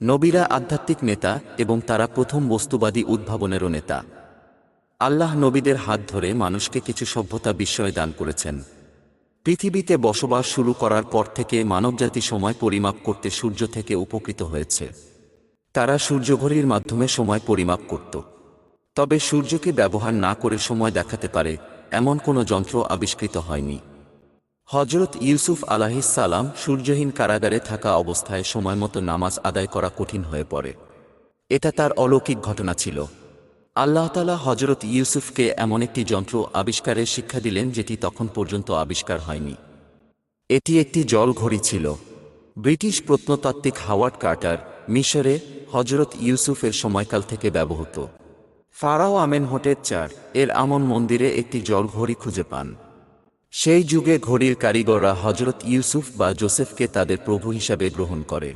নবীরা আধ্যাত্মিক নেতা এবং তারা প্রথম বস্তুবাদী উদ্ভাবনেরও নেতা। আল্লাহ নবীদের হাত ধরে মানুষকে কিছু সভ্যতা বিস্ময় দান করেছেন। পৃথিবীতে বসবাস শুরু করার পর থেকে মানবজাতি সময় পরিমাপ করতে সূর্য থেকে উপকৃত হয়েছে। তারা সূর্যঘড়ির মাধ্যমে সময় পরিমাপ করত। তবে সূর্যকে ব্যবহার না করে সময় দেখাতে পারে এমন কোনো যন্ত্র আবিষ্কৃত হয়নি। হজরত ইউসুফ আলাইহিস সালাম সূর্যহীন কারাগারে থাকা অবস্থায় সময়মতো নামাজ আদায় করা কঠিন হয়ে পড়ে। এটা তার অলৌকিক ঘটনা ছিল। আল্লাহ তাআলা হজরত ইউসুফকে এমন একটি যন্ত্র আবিষ্কারের শিক্ষা দিলেন যেটি তখন পর্যন্ত আবিষ্কার হয়নি। এটি একটি জল ঘড়ি ছিল। ব্রিটিশ প্রত্নতাত্ত্বিক হাওয়ার্ড কার্টার মিশরে হজরত ইউসুফের সময়কাল থেকে ব্যবহৃত ফারাও আমেনহোটেপ এর আমন মন্দিরে একটি জল ঘড়ি খুঁজে পান। সেই যুগে ঘড়ির কারিগররা হজরত ইউসুফ বা জোসেফকে তাদের প্রভু হিসাবে গ্রহণ করে।